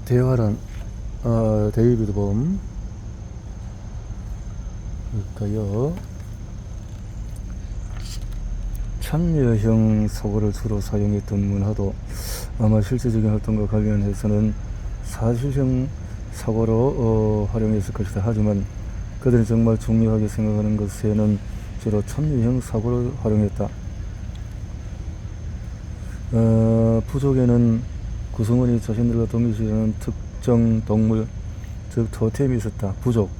대화란 데이비드 범 일까요? 참여형 사고를 주로 사용했던 문화도 아마 실제적인 활동과 관련해서는 사실형 사고로 활용했을 것이다. 하지만 그들이 정말 중요하게 생각하는 것에는 주로 참여형 사고를 활용했다. 부족에는 구성원이 자신들과 동일시하는 특정 동물, 즉 토템이 있었다. 부족.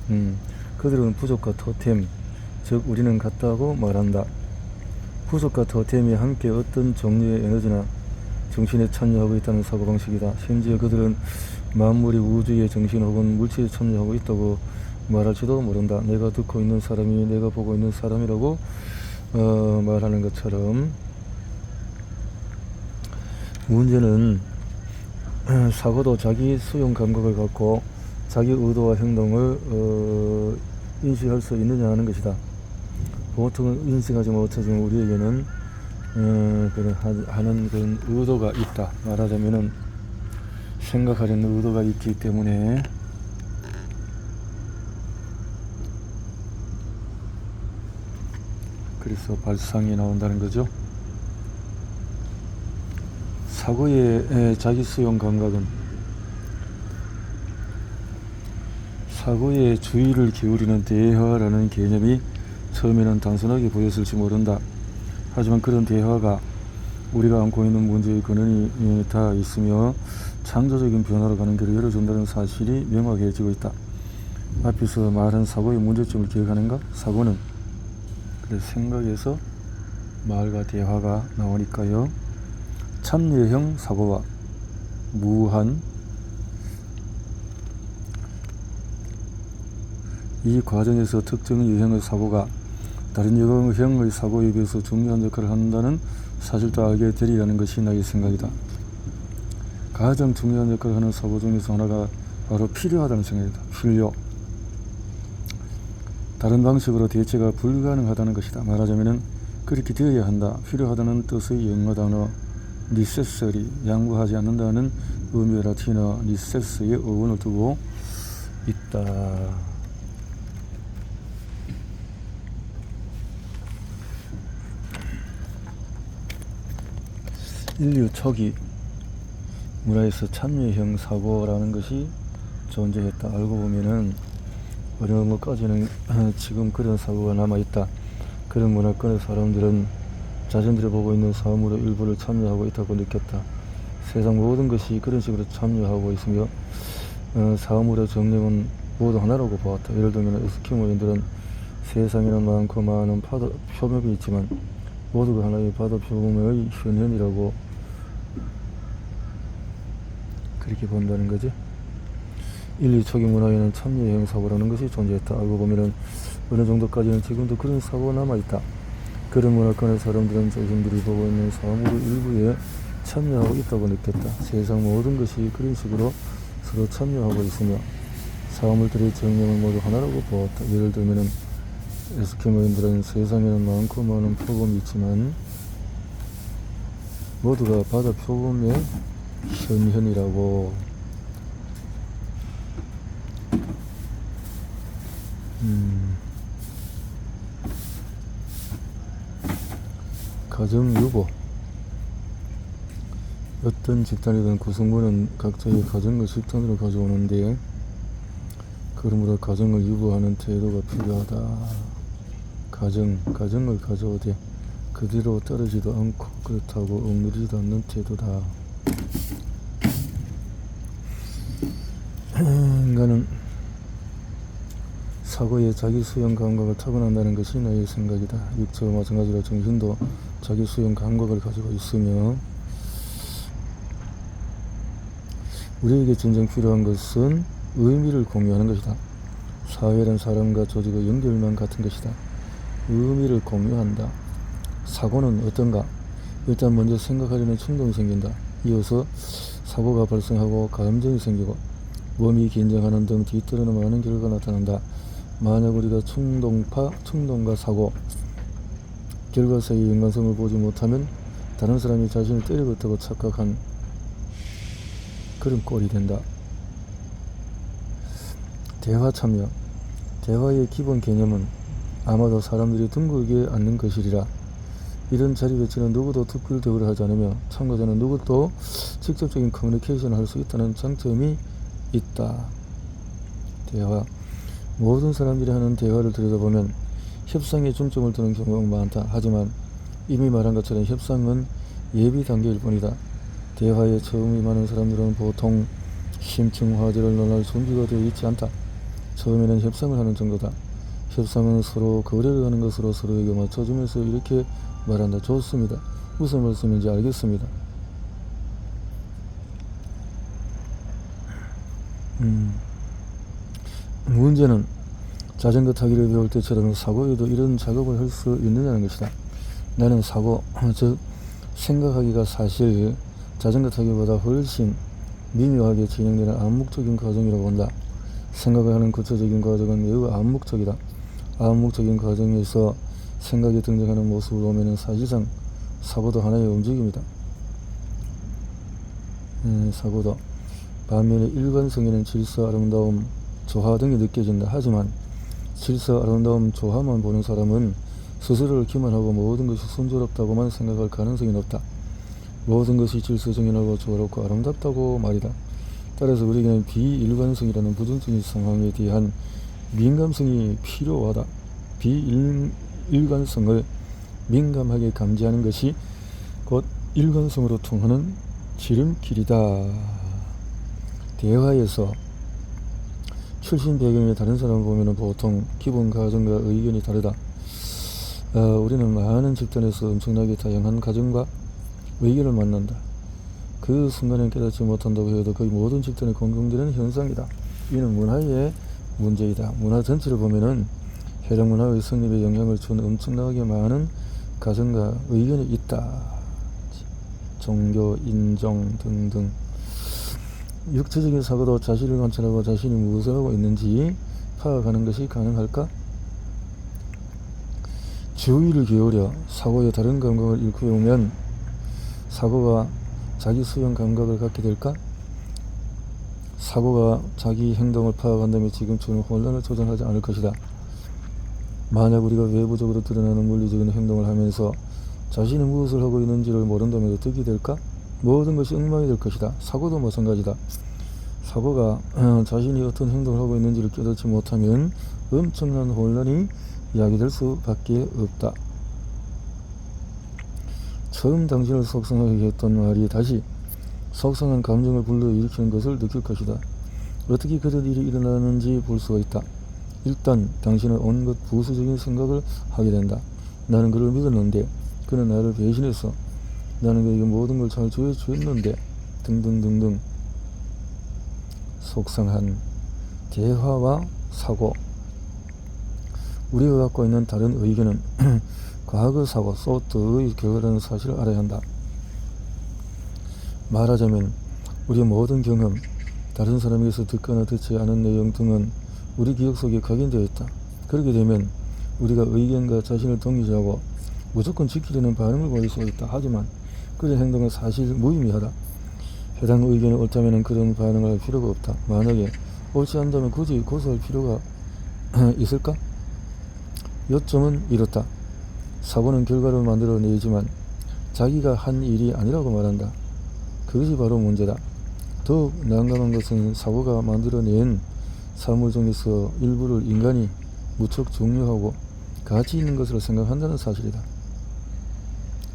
그들은 부족과 토템, 즉 우리는 같다고 말한다. 부족과 토템이 함께 어떤 종류의 에너지나 정신에 참여하고 있다는 사고방식이다. 심지어 그들은 만물이 우주의 정신 혹은 물질에 참여하고 있다고 말할지도 모른다. 내가 듣고 있는 사람이 내가 보고 있는 사람이라고 말하는 것처럼. 문제는 사고도 자기 수용 감각을 갖고 자기 의도와 행동을 인식할 수 있느냐 하는 것이다. 보통은 인식하지 못하지만 우리에게는 하는 그런 의도가 있다. 말하자면은 생각하려는 의도가 있기 때문에 그래서 발상이 나온다는 거죠. 사고의 자기 수용 감각은 사고에 주의를 기울이는 대화라는 개념이 처음에는 단순하게 보였을지 모른다. 하지만 그런 대화가 우리가 안고 있는 문제의 근원이 다 있으며 창조적인 변화로 가는 길을 열어준다는 사실이 명확해지고 있다. 앞에서 말한 사고의 문제점을 기억하는가? 사고는 그래 생각에서 말과 대화가 나오니까요. 참여형 사고와 무한 이 과정에서 특정 유형의 사고가 다른 유형의 사고에 비해서 중요한 역할을 한다는 사실도 알게 되리라는 것이 나의 생각이다. 가장 중요한 역할을 하는 사고 중에서 하나가 바로 필요하다는 생각이다. 필요. 다른 방식으로 대체가 불가능하다는 것이다. 말하자면 그렇게 되어야 한다. 필요하다는 뜻의 영어 단어 necessary, 양보하지 않는다는 의미의 라틴어 necess의 어원을 두고 있다. 인류 초기 문화에서 참여형 사고라는 것이 존재했다. 알고 보면은 어느 것까지는 지금 그런 사고가 남아있다. 그런 문화권의 사람들은 자신들이 보고 있는 사물의 일부를 참여하고 있다고 느꼈다. 세상 모든 것이 그런 식으로 참여하고 있으며 사물의 정령은 모두 하나라고 보았다. 예를 들면 에스키모인들은 세상에는 많고 많은 바다 표면이 있지만 모두가 하나의 바다 표면의 현현이라고 그렇게 본다는 거지. 인류 초기 문화에는 참여형 사고라는 것이 존재했다. 알고 보면은 어느 정도까지는 지금도 그런 사고가 남아있다. 그런 문화권의 사람들은 자신들이 보고 있는 사물의 일부에 참여하고 있다고 느꼈다. 세상 모든 것이 그런 식으로 서로 참여하고 있으며 사물들의 정령을 모두 하나라고 보았다. 예를 들면은 에스키모인들은 세상에는 많고 많은 표범이 있지만 모두가 바다 표범의 현현이라고. 가정유보. 어떤 집단이든 구성원은 각자의 가정을 집단으로 가져오는데 그러므로 가정을 유보하는 태도가 필요하다. 가정을 가져오되 그대로 따르지도 않고 그렇다고 억누르지도 않는 태도다. 인간은 사고에 자기 수용 감각을 타고난다는 것이 나의 생각이다. 육체와 마찬가지로 정신도 자기 수용 감각을 가지고 있으며 우리에게 진정 필요한 것은 의미를 공유하는 것이다. 사회란 사람과 조직의 연결만 같은 것이다. 의미를 공유한다. 사고는 어떤가? 일단 먼저 생각하려는 충동이 생긴다. 이어서 사고가 발생하고 감정이 생기고 몸이 긴장하는 등 뒤따르는 많은 결과가 나타난다. 만약 우리가 충동과 사고, 결과 사이의 연관성을 보지 못하면 다른 사람이 자신을 때리고 있다고 착각한 그런 꼴이 된다. 대화 참여. 대화의 기본 개념은 아마도 사람들이 둥글게 앉는 것이리라. 이런 자리 배치는 누구도 특별 대우를 하지 않으며 참가자는 누구도 직접적인 커뮤니케이션을 할 수 있다는 장점이 있다. 대화. 모든 사람들이 하는 대화를 들여다보면 협상에 중점을 두는 경우가 많다. 하지만 이미 말한 것처럼 협상은 예비 단계일 뿐이다. 대화에 처음이 많은 사람들은 보통 심층 화제를 논할 준비가 되어 있지 않다. 처음에는 협상을 하는 정도다. 협상은 서로 거래를 하는 것으로 서로에게 맞춰주면서 이렇게 말한다. 좋습니다. 무슨 말씀인지 알겠습니다. 문제는 자전거 타기를 배울 때처럼 사고에도 이런 작업을 할 수 있느냐는 것이다. 나는 사고, 즉 생각하기가 사실 자전거 타기보다 훨씬 미묘하게 진행되는 암묵적인 과정이라고 본다. 생각을 하는 구체적인 과정은 매우 암묵적이다. 암묵적인 과정에서 생각이 등장하는 모습을 보면 사실상 사고도 하나의 움직임이다. 사고도. 반면에 일관성에는 질서, 아름다움, 조화 등이 느껴진다. 하지만 질서, 아름다움, 조화만 보는 사람은 스스로를 기만하고 모든 것이 순조롭다고만 생각할 가능성이 높다. 모든 것이 질서정연하고 조화롭고 아름답다고 말이다. 따라서 우리에게는 비일관성이라는 부정적인 상황에 대한 민감성이 필요하다. 비일관성을 민감하게 감지하는 것이 곧 일관성으로 통하는 지름길이다. 대화에서 출신 배경이 다른 사람을 보면 보통 기본 가정과 의견이 다르다. 우리는 많은 집단에서 엄청나게 다양한 가정과 의견을 만난다. 그 순간에 깨닫지 못한다고 해도 거의 모든 집단에 공통되는 현상이다. 이는 문화의 문제이다. 문화 전체를 보면은 해당 문화의 성립에 영향을 준 엄청나게 많은 가정과 의견이 있다. 종교, 인종 등등. 육체적인 사고도 자신을 관찰하고 자신이 무엇을 하고 있는지 파악하는 것이 가능할까? 주의를 기울여 사고의 다른 감각을 잃고 오면 사고가 자기 수용 감각을 갖게 될까? 사고가 자기 행동을 파악한다면 지금처럼 혼란을 조장하지 않을 것이다. 만약 우리가 외부적으로 드러나는 물리적인 행동을 하면서 자신이 무엇을 하고 있는지를 모른다면 어떻게 될까? 모든 것이 엉망이 될 것이다. 사고도 마찬가지다. 사고가 자신이 어떤 행동을 하고 있는지를 깨닫지 못하면 엄청난 혼란이 야기될 수밖에 없다. 처음 당신을 속상하게 했던 말이 다시 속상한 감정을 불러일으키는 것을 느낄 것이다. 어떻게 그런 일이 일어나는지 볼 수가 있다. 일단 당신은 온갖 부수적인 생각을 하게 된다. 나는 그를 믿었는데 그는 나를 배신했어. 나는 그에게 모든 걸 잘 주었는데 등등등등. 속상한 대화와 사고. 우리가 갖고 있는 다른 의견은 과거 사고, 소트의 결과라는 사실을 알아야 한다. 말하자면 우리의 모든 경험, 다른 사람에게서 듣거나 듣지 않은 내용 등은 우리 기억 속에 각인되어 있다. 그렇게 되면 우리가 의견과 자신을 동의하고 무조건 지키려는 반응을 보일 수가 있다. 하지만 그런 행동은 사실 무의미하다. 해당 의견이 옳다면 그런 반응을 할 필요가 없다. 만약에 옳지 않다면 굳이 고소할 필요가 있을까? 요점은 이렇다. 사고는 결과를 만들어내지만 자기가 한 일이 아니라고 말한다. 그것이 바로 문제다. 더욱 난감한 것은 사고가 만들어낸 사물 중에서 일부를 인간이 무척 중요하고 가치 있는 것으로 생각한다는 사실이다.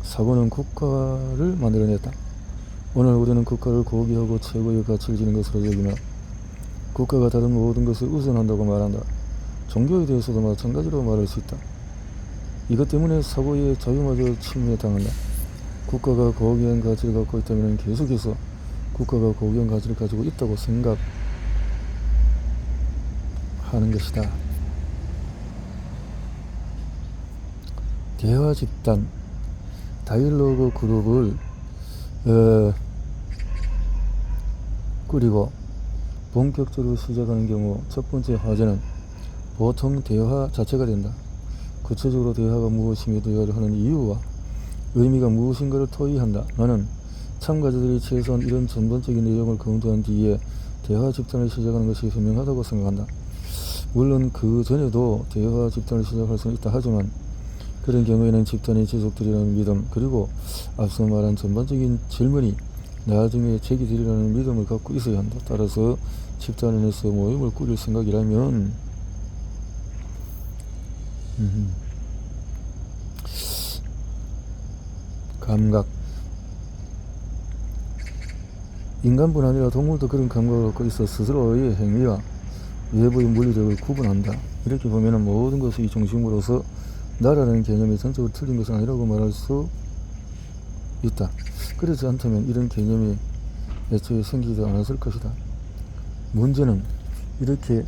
사고는 국가를 만들어냈다. 오늘 우리는 국가를 고귀하고 최고의 가치를 지닌 것으로 여기며 국가가 다른 모든 것을 우선한다고 말한다. 종교에 대해서도 마찬가지로 말할 수 있다. 이것 때문에 사고의 자유마저 침해당한다. 국가가 고귀한 가치를 갖고 있다면 계속해서 국가가 고귀한 가치를 가지고 있다고 생각하는 것이다. 대화 집단, 다이얼로그 그룹을 꾸리고 본격적으로 시작하는 경우 첫 번째 화제는 보통 대화 자체가 된다. 구체적으로 대화가 무엇이며 대화를 하는 이유와 의미가 무엇인가를 토의한다. 나는 참가자들이 최소한 이런 전반적인 내용을 검토한 뒤에 대화 집단을 시작하는 것이 현명하다고 생각한다. 물론 그 전에도 대화 집단을 시작할 수는 있다 하지만 그런 경우에는 집단이 지속되리라는 믿음, 그리고 앞서 말한 전반적인 질문이 나중에 제기되리라는 믿음을 갖고 있어야 한다. 따라서 집단 안에서 모임을 꾸릴 생각이라면 감각, 인간뿐 아니라 동물도 그런 감각을 갖고 있어 스스로의 행위와 외부의 물리력을 구분한다. 이렇게 보면 모든 것의 중심으로서 나라는 개념이 전적으로 틀린 것은 아니라고 말할 수 있다. 그렇지 않다면 이런 개념이 애초에 생기지 않았을 것이다. 문제는 이렇게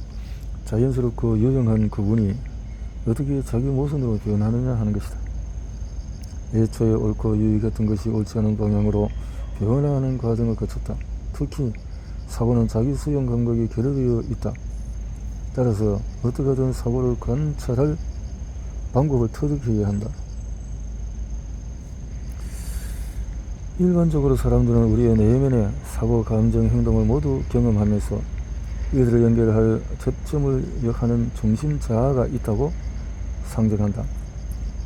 자연스럽고 유명한 그분이 어떻게 자기 모순으로 변하느냐 하는 것이다. 애초에 옳고 유익했던 것이 옳지 않은 방향으로 변화하는 과정을 거쳤다. 특히 사고는 자기 수용 감각이 결여되어 있다. 따라서 어떻게 하든 사고를 관찰할 방법을 터득해야 한다. 일반적으로 사람들은 우리의 내면의 사고, 감정, 행동을 모두 경험하면서 이들을 연결할 접점을 하는 중심자아가 있다고 상정한다.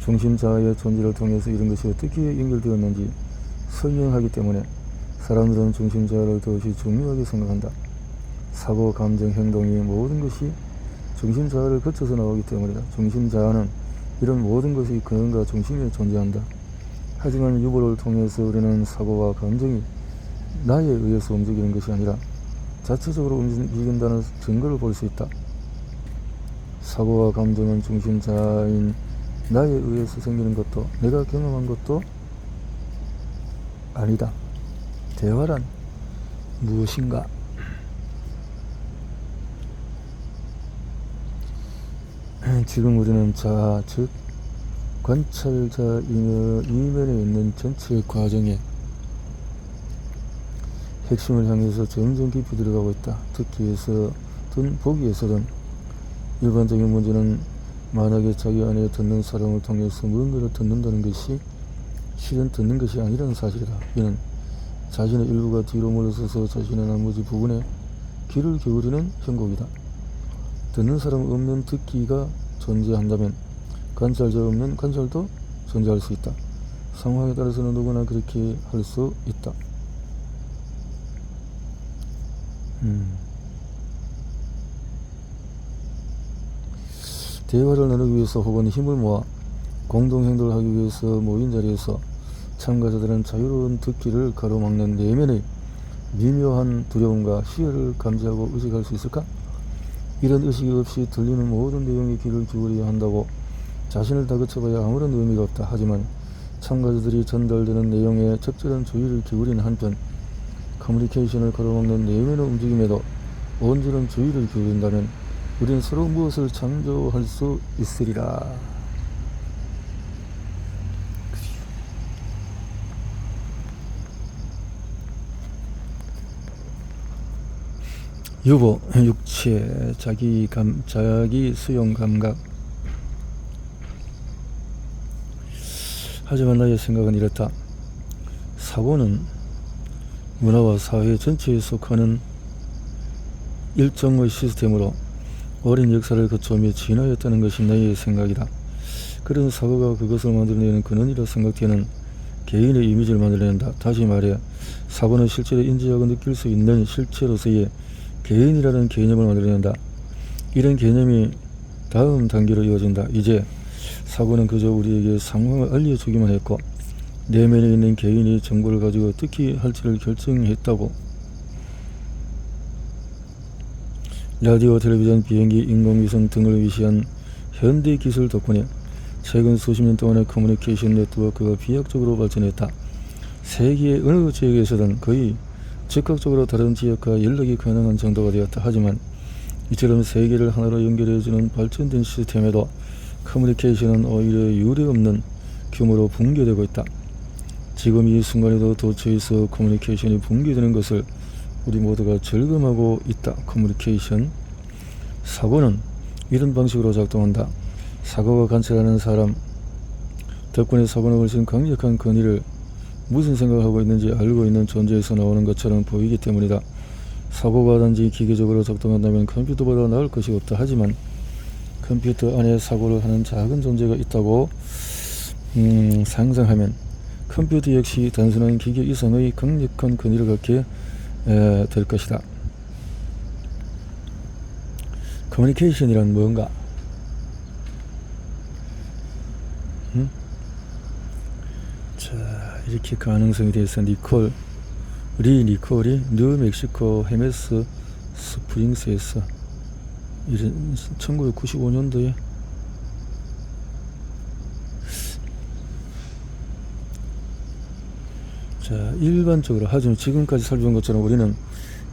중심자아의 존재를 통해서 이런 것이 어떻게 연결되었는지 설명하기 때문에 사람들은 중심자아를 더없이 중요하게 생각한다. 사고, 감정, 행동이 모든 것이 중심자아를 거쳐서 나오기 때문이다. 중심자아는 이런 모든 것의 근원과 중심에 존재한다. 하지만 유보를 통해서 우리는 사고와 감정이 나에 의해서 움직이는 것이 아니라 자체적으로 움직인다는 증거를 볼 수 있다. 사고와 감정은 중심자인 나에 의해서 생기는 것도 내가 경험한 것도 아니다. 대화란 무엇인가? 지금 우리는 자아, 즉 관찰자 이면에 있는 전체 과정의 핵심을 향해서 점점 깊이 들어가고 있다. 듣기에서든 보기에서든 일반적인 문제는 만약에 자기 안에 듣는 사람을 통해서 무언가를 듣는다는 것이 실은 듣는 것이 아니라는 사실이다. 이는 자신의 일부가 뒤로 물러서서 자신의 나머지 부분에 귀를 기울이는 형국이다. 듣는 사람 없는 듣기가 존재한다면 관찰자 없는 관찰도 존재할 수 있다. 상황에 따라서는 누구나 그렇게 할 수 있다. 대화를 나누기 위해서 혹은 힘을 모아 공동행동을 하기 위해서 모인 자리에서 참가자들은 자유로운 듣기를 가로막는 내면의 미묘한 두려움과 희열을 감지하고 의식할 수 있을까? 이런 의식이 없이 들리는 모든 내용에 귀를 기울여야 한다고 자신을 다그쳐봐야 아무런 의미가 없다. 하지만 참가자들이 전달되는 내용에 적절한 주의를 기울이는 한편 커뮤니케이션을 가로막는 내면의 움직임에도 온전한 주의를 기울인다면 우리는 서로 무엇을 창조할 수 있으리라. 유보, 육체, 자기 수용 감각. 하지만 나의 생각은 이렇다. 사고는 문화와 사회 전체에 속하는 일정의 시스템으로 오랜 역사를 거쳐오며 진화했다는 것이 나의 생각이다. 그런 사고가 그것을 만들어내는 근원이라 생각되는 개인의 이미지를 만들어낸다. 다시 말해 사고는 실제로 인지하고 느낄 수 있는 실체로서의 개인이라는 개념을 만들어낸다. 이런 개념이 다음 단계로 이어진다. 이제 사고는 그저 우리에게 상황을 알려주기만 했고 내면에 있는 개인이 정보를 가지고 어떻게 할지를 결정했다고. 라디오, 텔레비전, 비행기, 인공위성 등을 위시한 현대 기술 덕분에 최근 수십 년 동안의 커뮤니케이션 네트워크가 비약적으로 발전했다. 세계의 어느 지역에서든 거의 즉각적으로 다른 지역과 연락이 가능한 정도가 되었다. 하지만 이처럼 세계를 하나로 연결해주는 발전된 시스템에도 커뮤니케이션은 오히려 유례없는 규모로 붕괴되고 있다. 지금 이 순간에도 도처에서 커뮤니케이션이 붕괴되는 것을 우리 모두가 절감하고 있다. 커뮤니케이션. 사고는 이런 방식으로 작동한다. 사고가 관찰하는 사람 덕분에 사고는 훨씬 강력한 권위를 무슨 생각을 하고 있는지 알고 있는 존재에서 나오는 것처럼 보이기 때문이다. 사고가 단지 기계적으로 작동한다면 컴퓨터보다 나을 것이 없다. 하지만 컴퓨터 안에 사고를 하는 작은 존재가 있다고 상상하면 컴퓨터 역시 단순한 기계 이상의 강력한 권위를 갖게 될 것이다. 커뮤니케이션이란 뭔가? 자, 이렇게 가능성에 대해서 니콜이 뉴멕시코 헤메스 스프링스에서 1995년도에 자, 일반적으로 하지만 지금까지 살펴본 것처럼 우리는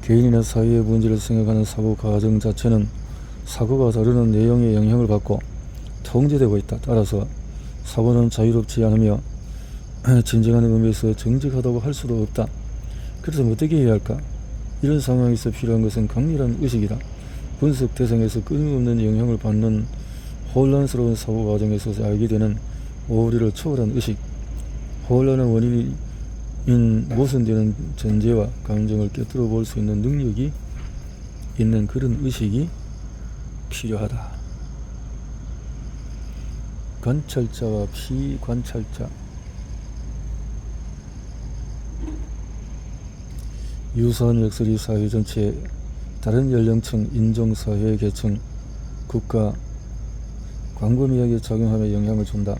개인이나 사회의 문제를 생각하는 사고 과정 자체는 사고가 다루는 내용의 영향을 받고 통제되고 있다. 따라서 사고는 자유롭지 않으며 진정한 의미에서 정직하다고 할 수도 없다. 그래서 어떻게 해야 할까? 이런 상황에서 필요한 것은 강렬한 의식이다. 분석 대상에서 끊임없는 영향을 받는 혼란스러운 사고 과정에서 알게 되는 오류를 초월한 의식, 혼란의 원인인 모순되는 전제와 감정을 꿰뚫어 볼 수 있는 능력이 있는 그런 의식이 필요하다. 관찰자와 피관찰자, 유사한 역설이 사회 전체에 다른 연령층, 인종사회 계층, 국가, 광범위하게 작용하며 영향을 준다.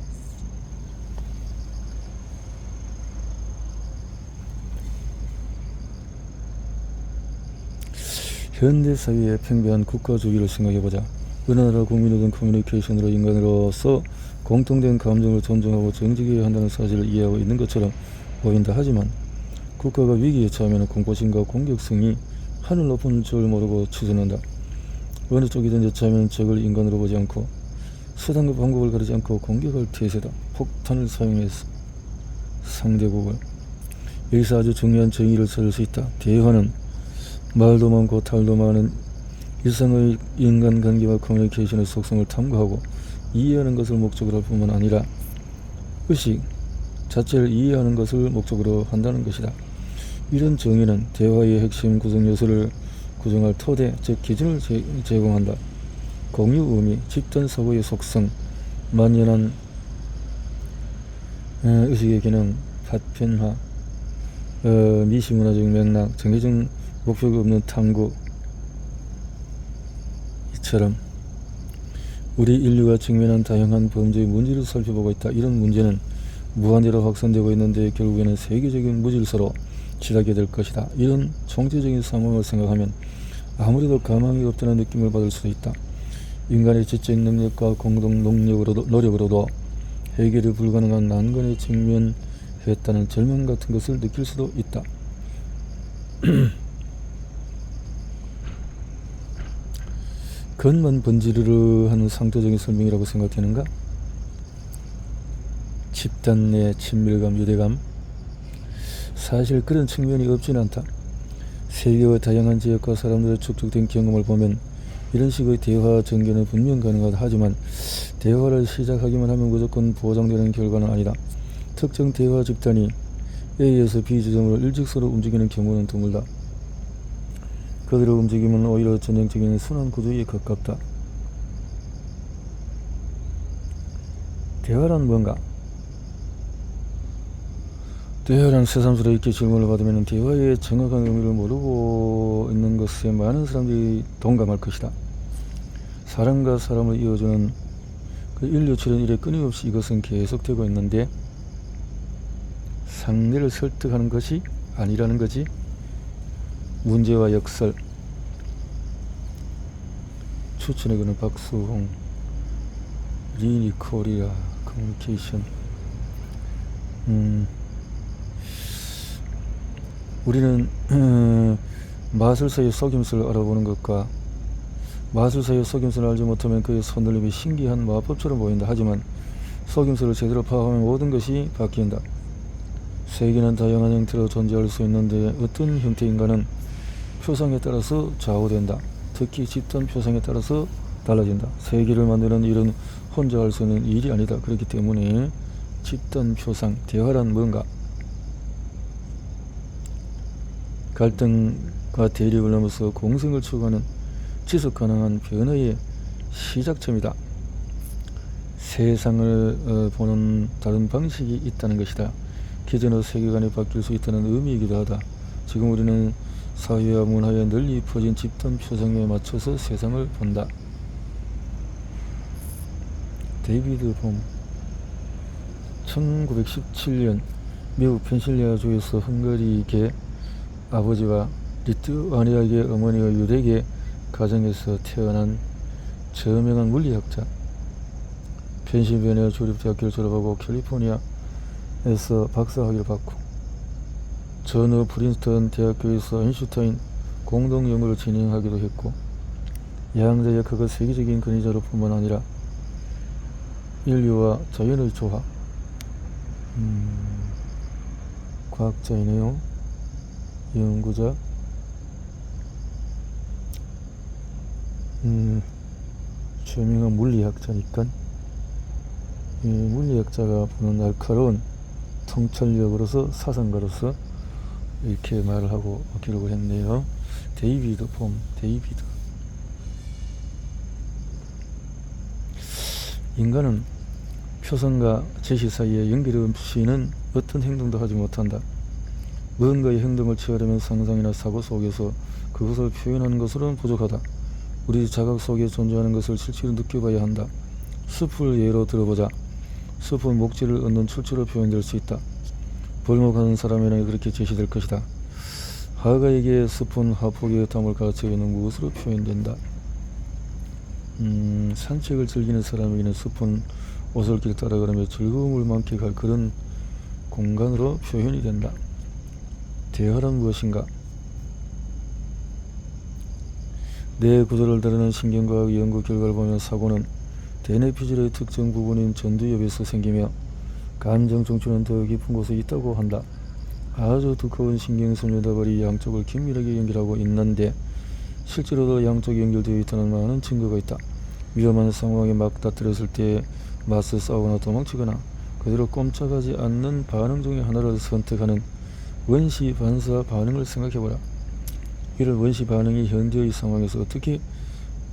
현대사회의 팽배한 국가주의를 생각해보자. 어느 나라 국민이든 커뮤니케이션으로 인간으로서 공통된 감정을 존중하고 정직해야 한다는 사실을 이해하고 있는 것처럼 보인다. 하지만 국가가 위기에 처하면 공포심과 공격성이 하늘 높은 줄 모르고 추진한다. 어느 쪽이든 여차하면 적을 인간으로 보지 않고 수단과 방법을 가리지 않고 공격할 태세다. 폭탄을 사용해서 상대국을. 여기서 아주 중요한 정의를 찾을 수 있다. 대화는 말도 많고 탈도 많은 일상의 인간관계와 커뮤니케이션의 속성을 탐구하고 이해하는 것을 목적으로 할 뿐만 아니라 의식 자체를 이해하는 것을 목적으로 한다는 것이다. 이런 정의는 대화의 핵심 구성 요소를 구성할 토대, 즉 기준을 제공한다. 공유 의미, 집단 사고의 속성, 만연한 의식의 기능, 파편화, 미시문화적 맥락, 정해진 목표가 없는 탐구. 이처럼 우리 인류가 직면한 다양한 범죄의 문제를 살펴보고 있다. 이런 문제는 무한대로 확산되고 있는데 결국에는 세계적인 무질서로 치닫게 될 것이다. 이런 총체적인 상황을 생각하면 아무래도 가망이 없다는 느낌을 받을 수도 있다. 인간의 지적 능력과 공동 노력으로도 해결이 불가능한 난관에 직면했다는 절망 같은 것을 느낄 수도 있다. 겉만 번지르르 하는 상대적인 설명이라고 생각되는가? 집단 내 친밀감, 유대감, 사실 그런 측면이 없진 않다. 세계의 다양한 지역과 사람들의 축적된 경험을 보면 이런 식의 대화 전개는 분명 가능하다. 하지만 대화를 시작하기만 하면 무조건 보장되는 결과는 아니다. 특정 대화 집단이 A에서 B 지점으로 일직선으로 움직이는 경우는 드물다. 그들의 움직임은 오히려 전형적인 순환 구조에 가깝다. 대화란 뭔가? 대화란 새삼스럽게 질문을 받으면 대화의 정확한 의미를 모르고 있는 것에 많은 사람들이 동감할 것이다. 사람과 사람을 이어주는 그 인류출현 이래 끊임없이 이것은 계속되고 있는데 상대를 설득하는 것이 아니라는 거지. 문제와 역설. 추천해 그는 박수홍, 리니코리아 커뮤니케이션. 우리는 마술사의 속임수를 알아보는 것과 마술사의 속임수를 알지 못하면 그의 손놀림이 신기한 마법처럼 보인다. 하지만 속임수를 제대로 파악하면 모든 것이 바뀐다. 세계는 다양한 형태로 존재할 수 있는데 어떤 형태인가는 표상에 따라서 좌우된다. 특히 집단 표상에 따라서 달라진다. 세계를 만드는 일은 혼자 할 수 있는 일이 아니다. 그렇기 때문에 집단 표상, 대화란 뭔가? 갈등과 대립을 넘어서 공생을 추구하는 지속가능한 변화의 시작점이다. 세상을 보는 다른 방식이 있다는 것이다. 기존의 세계관이 바뀔 수 있다는 의미이기도 하다. 지금 우리는 사회와 문화에 널리 퍼진 집단 표상에 맞춰서 세상을 본다. 데이비드 봄. 1917년 미국 펜실리아주에서 헝가리계 아버지와 리투아니아계 어머니의 유대계 가정에서 태어난 저명한 물리학자. 펜실베니아 주립대학교를 졸업하고 캘리포니아에서 박사학위를 받고 전후 프린스턴 대학교에서 아인슈타인 공동 연구를 진행하기도 했고, 양자의 그가 세계적인 근위자로 뿐만 아니라 인류와 자연의 조화, 과학자이네요. 연구자, 저명한 물리학자니까 이 물리학자가 보는 날카로운 통찰력으로서 사상가로서 이렇게 말을 하고 기록을 했네요. 데이비드 봄. 데이비드. 인간은 표상과 제시 사이에 연결이 없이는 어떤 행동도 하지 못한다. 무언가의 행동을 취하려면 상상이나 사고 속에서 그것을 표현하는 것으로는 부족하다. 우리 자각 속에 존재하는 것을 실제로 느껴봐야 한다. 숲을 예로 들어보자. 숲은 목재를 얻는 출처로 표현될 수 있다. 벌목하는 사람에게는 그렇게 제시될 것이다. 하가에게 숲은 하폭의 담을 가르쳐 있는 무엇으로 표현된다. 산책을 즐기는 사람에게는 숲은 오솔길 따라 걸으며 즐거움을 만끽할 그런 공간으로 표현이 된다. 대화란 무엇인가? 뇌 구조를 다루는 신경과학 연구 결과를 보면 사고는 대뇌피질의 특정 부분인 전두엽에서 생기며 감정 정추는 더 깊은 곳에 있다고 한다. 아주 두꺼운 신경섬유다발이 양쪽을 긴밀하게 연결하고 있는데 실제로도 양쪽이 연결되어 있다는 많은 증거가 있다. 위험한 상황에 맞닥뜨렸을 때 맞서 싸우거나 도망치거나 그대로 꼼짝하지 않는 반응 중에 하나를 선택하는 원시 반사 반응을 생각해보라. 이런 원시 반응이 현재의 상황에서 어떻게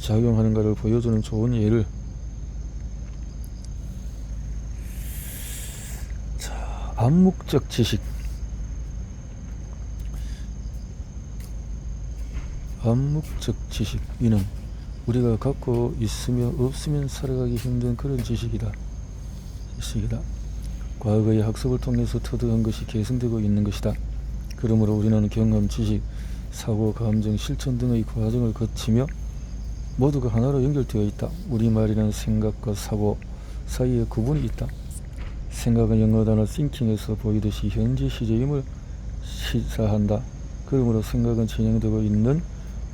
작용하는가를 보여주는 좋은 예를. 자, 암묵적 지식. 암묵적 지식. 이는 우리가 갖고 있으며 없으면 살아가기 힘든 그런 지식이다. 과거의 학습을 통해서 터득한 것이 계승되고 있는 것이다. 그러므로 우리는 경험, 지식, 사고, 감정, 실천 등의 과정을 거치며 모두가 하나로 연결되어 있다. 우리말이란 생각과 사고 사이에 구분이 있다. 생각은 영어 단어 thinking에서 보이듯이 현재 시제임을 시사한다. 그러므로 생각은 진행되고 있는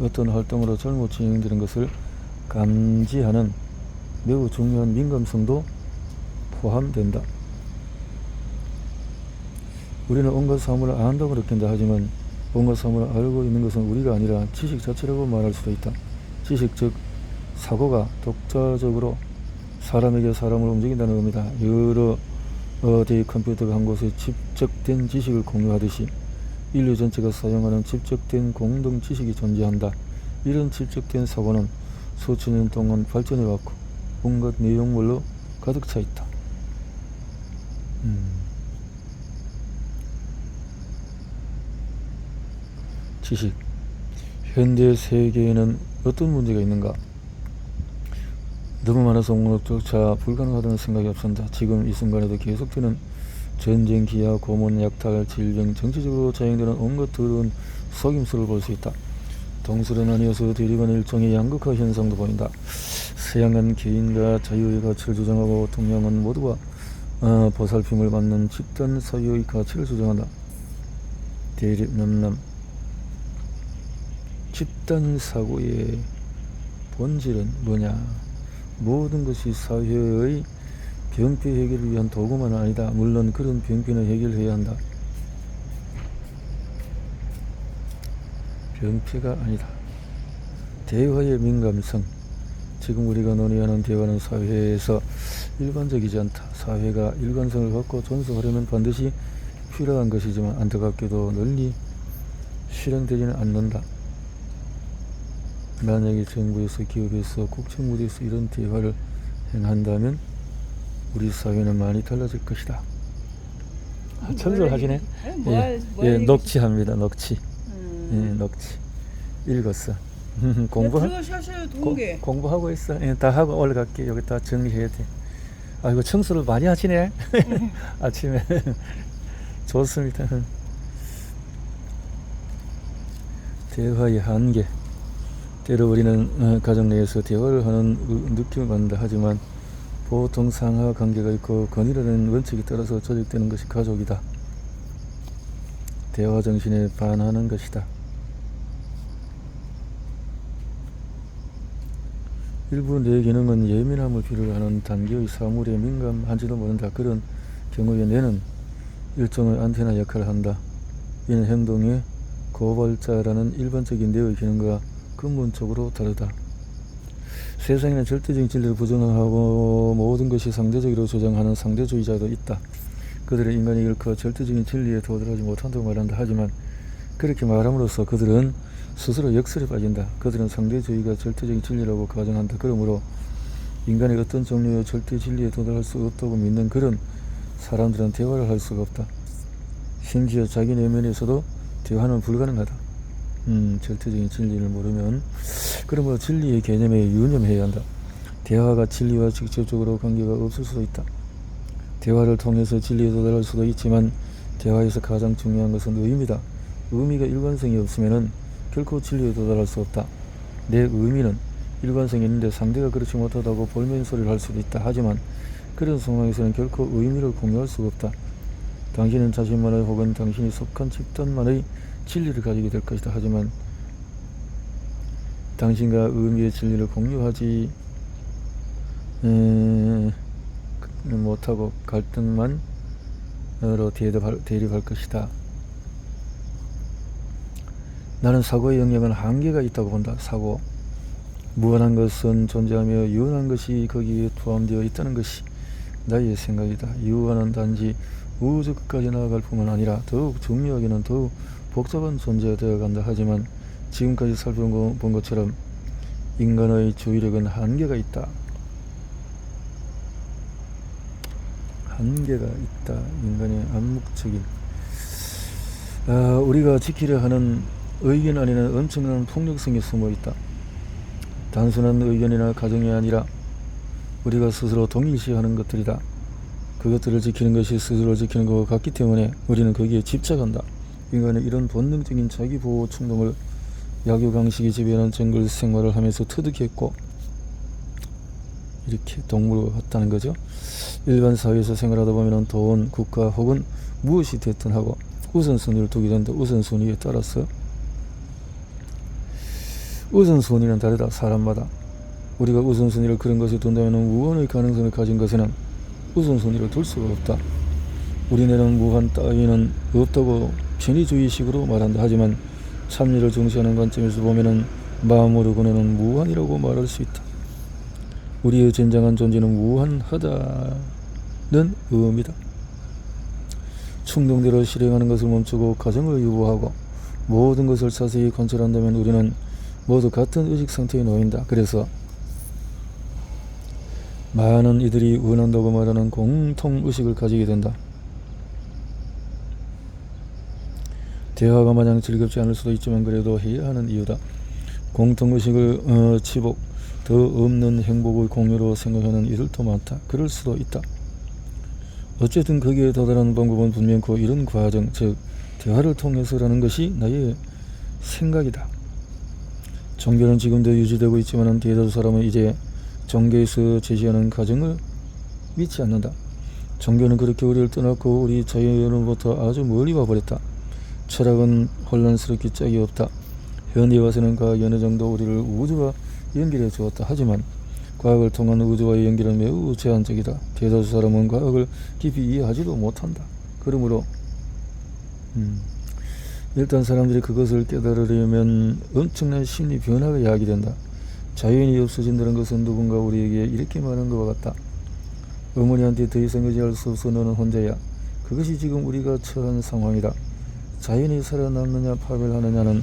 어떤 활동으로 잘못 진행되는 것을 감지하는 매우 중요한 민감성도 포함된다. 우리는 온갖 사물을 안다고 느낀다 하지만 온갖 사물을 알고 있는 것은 우리가 아니라 지식 자체라고 말할 수도 있다. 지식 즉 사고가 독자적으로 사람에게 사람을 움직인다는 의미다. 여러 대의 컴퓨터가 한 곳에 집적된 지식을 공유하듯이 인류 전체가 사용하는 집적된 공동 지식이 존재한다. 이런 집적된 사고는 수천 년 동안 발전해왔고 온갖 내용물로 가득 차 있다. 지식. 현대 세계에는 어떤 문제가 있는가? 너무 많아서 옹호조차 불가능하다는 생각이 앞선다. 지금 이 순간에도 계속되는 전쟁, 기아, 고문, 약탈, 질병, 정치적으로 자행되는 온갖 더러운 속임수를 볼 수 있다. 동서는 아니어서 대립하는 일종의 양극화 현상도 보인다. 서양은 개인과 자유의 가치를 주장하고 동양은 모두가 보살핌을 받는 집단 사유의 가치를 주장한다. 대립 남남. 집단 사고의 본질은 뭐냐? 모든 것이 사회의 병폐 해결을 위한 도구만 아니다. 물론 그런 병폐는 해결해야 한다. 병폐가 아니다. 대화의 민감성. 지금 우리가 논의하는 대화는 사회에서 일관적이지 않다. 사회가 일관성을 갖고 존속하려면 반드시 필요한 것이지만 안타깝게도 널리 실행되지는 않는다. 만약에 정부에서, 기업에서, 국책 무대에서 이런 대화를 행한다면 우리 사회는 많이 달라질 것이다. 청소를 하시네. 뭘 녹취합니다. 녹취. 녹취. 읽었어. 들어가셔 동계. 공부하고 있어. 다 하고 올라갈게. 여기 다 정리해야 돼. 아이고 청소를 많이 하시네. 아침에. 좋습니다. 대화의 한계. 때로 우리는 가정 내에서 대화를 하는 느낌을 받는다 하지만 보통 상하 관계가 있고 건의라는 원칙에 따라서 조직되는 것이 가족이다. 대화 정신에 반하는 것이다. 일부 뇌 기능은 예민함을 필요로 하는 단계의 사물에 민감한지도 모른다. 그런 경우에 뇌는 일종의 안테나 역할을 한다. 이는 행동의 고발자라는 일반적인 뇌의 기능과 근본적으로 다르다. 세상에는 절대적인 진리를 부정하고 모든 것이 상대적으로 주장하는 상대주의자도 있다. 그들은 인간이 결코 절대적인 진리에 도달하지 못한다고 말한다. 하지만 그렇게 말함으로써 그들은 스스로 역설에 빠진다. 그들은 상대주의가 절대적인 진리라고 가정한다. 그러므로 인간의 어떤 종류의 절대 진리에 도달할 수 없다고 믿는 그런 사람들은 대화를 할 수가 없다. 심지어 자기 내면에서도 대화는 불가능하다. 절대적인 진리를 모르면 그러므로 진리의 개념에 유념해야 한다. 대화가 진리와 직접적으로 관계가 없을 수도 있다. 대화를 통해서 진리에 도달할 수도 있지만 대화에서 가장 중요한 것은 의미다. 의미가 일관성이 없으면 결코 진리에 도달할 수 없다. 내 의미는 일관성이 있는데 상대가 그렇지 못하다고 볼멘소리를 할 수도 있다. 하지만 그런 상황에서는 결코 의미를 공유할 수가 없다. 당신은 자신만의 혹은 당신이 속한 집단만의 진리를 가지게 될 것이다. 하지만 당신과 의미의 진리를 공유하지 못하고 갈등만으로 대립할 것이다. 나는 사고의 영역은 한계가 있다고 본다. 사고. 무한한 것은 존재하며 유한한 것이 거기에 포함되어 있다는 것이 나의 생각이다. 유한은 단지 우주 끝까지 나아갈 뿐만 아니라 더욱 중요하게는 더욱 복잡한 존재가 되어간다. 하지만 지금까지 살펴본 것처럼 인간의 주의력은 한계가 있다. 한계가 있다. 인간의 암묵적인 우리가 지키려 하는 의견 안에는 엄청난 폭력성이 숨어 있다. 단순한 의견이나 가정이 아니라 우리가 스스로 동일시하는 것들이다. 그것들을 지키는 것이 스스로 지키는 것과 같기 때문에 우리는 거기에 집착한다. 인간의 이런 본능적인 자기보호 충동을 약육강식이 지배하는 정글 생활을 하면서 터득했고 이렇게 동물과 같다는 거죠. 일반 사회에서 생활하다 보면 돈, 국가 혹은 무엇이 됐든 하고 우선순위를 두게 된다. 우선순위에 따라서 우선순위는 다르다. 사람마다. 우리가 우선순위를 그런 것에 둔다면 무한의 가능성을 가진 것에는 우선순위를 둘 수가 없다. 우리네는 무한 따위는 없다고 편의주의식으로 말한다. 하지만 참리를 중시하는 관점에서 보면은 마음으로 보내는 무한이라고 말할 수 있다. 우리의 진정한 존재는 무한하다는 의미다. 충동대로 실행하는 것을 멈추고 가정을 유보하고 모든 것을 자세히 관찰한다면 우리는 모두 같은 의식 상태에 놓인다. 그래서 많은 이들이 원한다고 말하는 공통의식을 가지게 된다. 대화가 마냥 즐겁지 않을 수도 있지만 그래도 해야 하는 이유다. 공통의식을 치복, 더 없는 행복의 공유로 생각하는 이들도 많다. 그럴 수도 있다. 어쨌든 거기에 도달하는 방법은 분명코 이런 과정, 즉 대화를 통해서라는 것이 나의 생각이다. 종교는 지금도 유지되고 있지만 대다수 사람은 이제 종교에서 제시하는 가정을 믿지 않는다. 종교는 그렇게 우리를 떠났고 우리 자연으로부터 아주 멀리 와버렸다. 철학은 혼란스럽기 짝이 없다. 현대에 와서는 과학이 어느 정도 우리를 우주와 연결해 주었다. 하지만 과학을 통한 우주와의 연결은 매우 제한적이다. 대다수 사람은 과학을 깊이 이해하지도 못한다. 그러므로 일단 사람들이 그것을 깨달으려면 엄청난 심리 변화가 야기된다. 자연이 없어진다는 것은 누군가 우리에게 이렇게 말하는 것과 같다. 어머니한테 더 이상 의지할 수 없어. 너는 혼자야. 그것이 지금 우리가 처한 상황이다. 자연이 살아남느냐 파멸하느냐는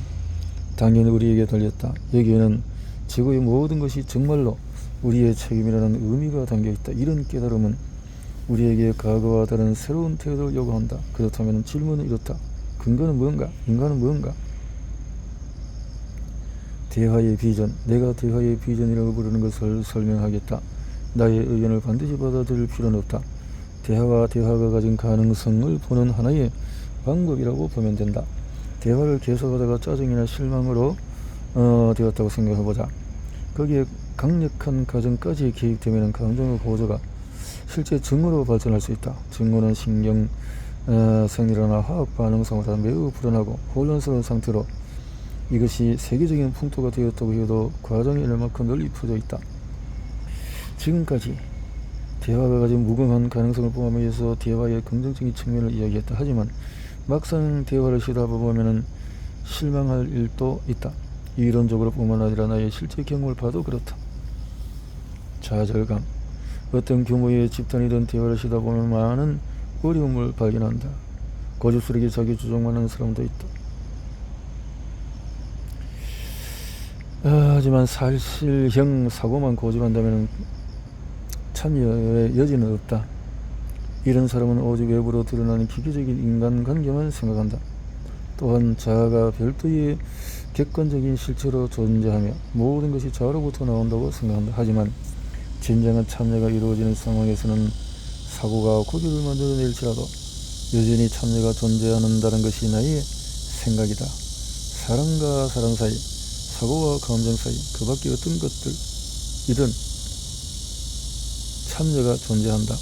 당연히 우리에게 달렸다. 여기에는 지구의 모든 것이 정말로 우리의 책임이라는 의미가 담겨있다. 이런 깨달음은 우리에게 과거와 다른 새로운 태도를 요구한다. 그렇다면 질문은 이렇다. 근거는 무언가? 인간은 무언가? 대화의 비전, 내가 대화의 비전이라고 부르는 것을 설명하겠다. 나의 의견을 반드시 받아들일 필요는 없다. 대화가 가진 가능성을 보는 하나의 방법이라고 보면 된다. 대화를 계속하다가 짜증이나 실망으로 되었다고 생각해보자. 거기에 강력한 가정까지 개입되면 감정의 고조가 실제 증오로 발전할 수 있다. 증오는 신경 생리나 화학 반응상으로 매우 불안하고 혼란스러운 상태로 이것이 세계적인 풍토가 되었다고 해도 과정이 얼마큼 널리 퍼져 있다. 지금까지 대화가 가진 무궁한 가능성을 포함해서 대화의 긍정적인 측면을 이야기했다. 하지만 막상 대화를 시도해보면 실망할 일도 있다. 이론적으로 뿐만 아니라 나의 실제 경험을 봐도 그렇다. 좌절감, 어떤 규모의 집단이든 대화를 시도해보면 많은 어려움을 발견한다. 고집스럽게 자기 주장만 하는 사람도 있다. 하지만 사실형 사고만 고집한다면 참여의 여지는 없다. 이런 사람은 오직 외부로 드러나는 기계적인 인간관계만 생각한다. 또한 자아가 별도의 객관적인 실체로 존재하며 모든 것이 자아로부터 나온다고 생각한다. 하지만 진정한 참여가 이루어지는 상황에서는 사고가 고집을 만들어낼지라도 여전히 참여가 존재한다는 것이 나의 생각이다. 사람과 사람 사이, 사고와 감정 사이, 그 밖에 어떤 것들이든 참여가 존재한다.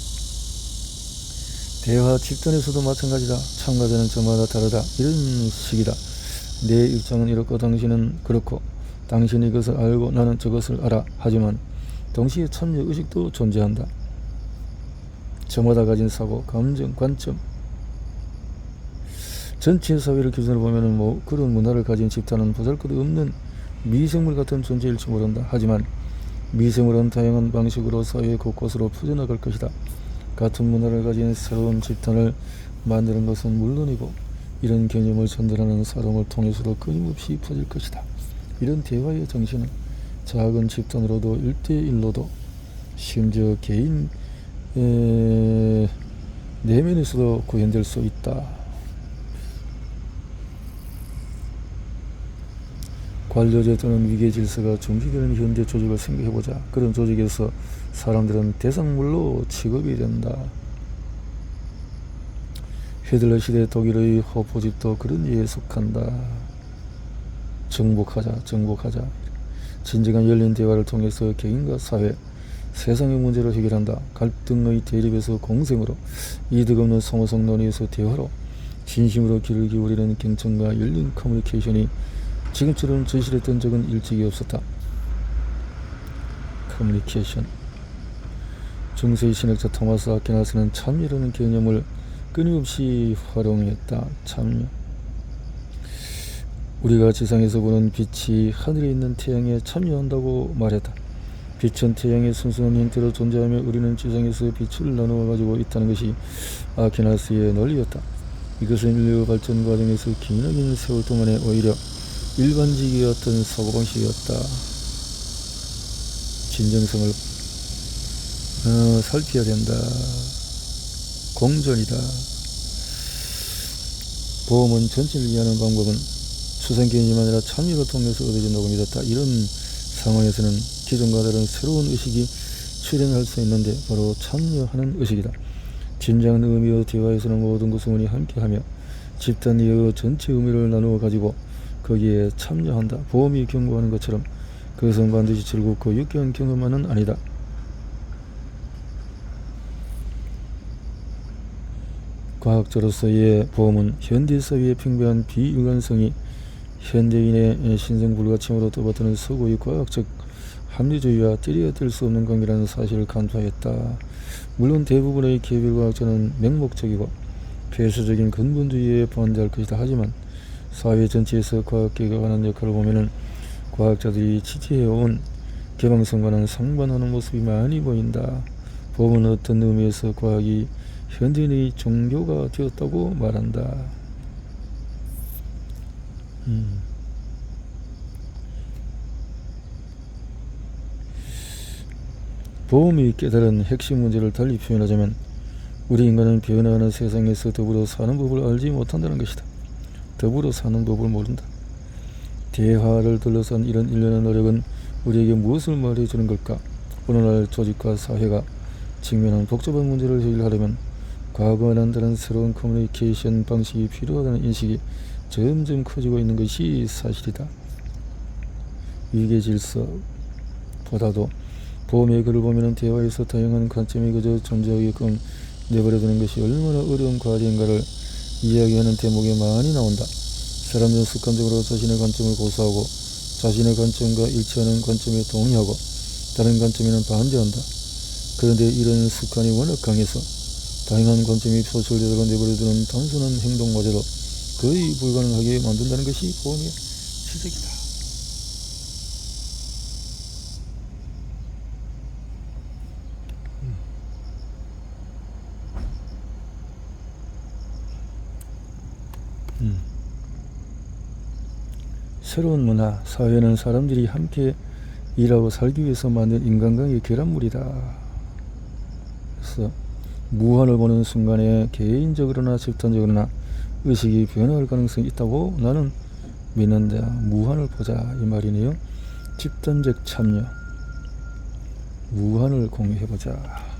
대화 집단에서도 마찬가지다. 참가자는 저마다 다르다. 이런 식이다. 내 입장은 이렇고 당신은 그렇고, 당신이 이것을 알고 나는 저것을 알아. 하지만 동시에 참여 의식도 존재한다. 저마다 가진 사고, 감정, 관점, 전체 사회를 기준으로 보면 그런 문화를 가진 집단은 보잘것없는 미생물 같은 존재일지 모른다. 하지만 미생물은 다양한 방식으로 사회 곳곳으로 퍼져나갈 것이다. 같은 문화를 가진 새로운 집단을 만드는 것은 물론이고 이런 개념을 전달하는 사람을 통해서도 끊임없이 퍼질 것이다. 이런 대화의 정신은 작은 집단으로도 1대1로도 심지어 개인 내면에서도 구현될 수 있다. 관료제 또는 위계 질서가 중시되는 현대 조직을 생각해보자. 그런 조직에서 사람들은 대상물로 취급이 된다. 히틀러 시대 독일의 호포집도 그런 예에 속한다. 정복하자. 진정한 열린 대화를 통해서 개인과 사회, 세상의 문제를 해결한다. 갈등의 대립에서 공생으로, 이득 없는 소모성 논의에서 대화로, 진심으로 귀를 기울이는 경청과 열린 커뮤니케이션이 지금처럼 절실했던 적은 일찍이 없었다. 커뮤니케이션. 중세의 신학자 토마스 아퀴나스는 참여라는 개념을 끊임없이 활용했다. 참여. 우리가 지상에서 보는 빛이 하늘에 있는 태양에 참여한다고 말했다. 빛은 태양의 순수한 형태로 존재하며 우리는 지상에서 빛을 나누어 가지고 있다는 것이 아퀴나스의 논리였다. 이것은 인류 발전 과정에서 기나긴 세월 동안에 오히려 일반적이었던 사고방식이었다. 진정성을 살펴야 된다. 공존이다. 보험은 전체를 이해하는 방법은 추상개념이 아니라 참여를 통해서 얻어진다고 믿었다. 이런 상황에서는 기존과 다른 새로운 의식이 출현할 수 있는데 바로 참여하는 의식이다. 진정한 의미의 대화에서는 모든 구성원이 함께하며 집단 이의 전체 의미를 나누어 가지고 거기에 참여한다. 보험이 경고하는 것처럼 그것은 반드시 즐겁고 유쾌한 경험만은 아니다. 과학자로서의 보험은 현대사회의 팽배한 비인간성이 현대인의 신성불가침으로 떠받드는 서구의 과학적 합리주의와 때려야 뗄 수 없는 관계라는 사실을 간파했다. 물론 대부분의 개별과학자는 맹목적이고 폐쇄적인 근본주의에 반대할 것이다. 하지만 사회 전체에서 과학계가 하는 역할을 보면 과학자들이 지지해온 개방성과는 상반하는 모습이 많이 보인다. 보험은 어떤 의미에서 과학이 현대인의 종교가 되었다고 말한다. 보험이 깨달은 핵심 문제를 달리 표현하자면 우리 인간은 변화하는 세상에서 더불어 사는 법을 알지 못한다는 것이다. 더불어 사는 법을 모른다. 대화를 둘러싼 이런 일련의 노력은 우리에게 무엇을 말해주는 걸까? 오늘날 조직과 사회가 직면한 복잡한 문제를 해결하려면 과거와 다른 새로운 커뮤니케이션 방식이 필요하다는 인식이 점점 커지고 있는 것이 사실이다. 위계 질서보다도 보험의 글을 보면 대화에서 다양한 관점이 그저 존재하게끔 내버려두는 것이 얼마나 어려운 과제인가를 이야기하는 대목이 많이 나온다. 사람들은 습관적으로 자신의 관점을 고수하고 자신의 관점과 일치하는 관점에 동의하고 다른 관점에는 반대한다. 그런데 이런 습관이 워낙 강해서 다양한 관점이 표출되도록 내버려두는 단순한 행동마저도 거의 불가능하게 만든다는 것이 보험의 실적이다. 새로운 문화, 사회는 사람들이 함께 일하고 살기 위해서 만든 인간관계 결합물이다. 그래서 무한을 보는 순간에 개인적으로나 집단적으로나 의식이 변화할 가능성이 있다고 나는 믿는다. 무한을 보자 이 말이네요. 집단적 참여, 무한을 공유해보자.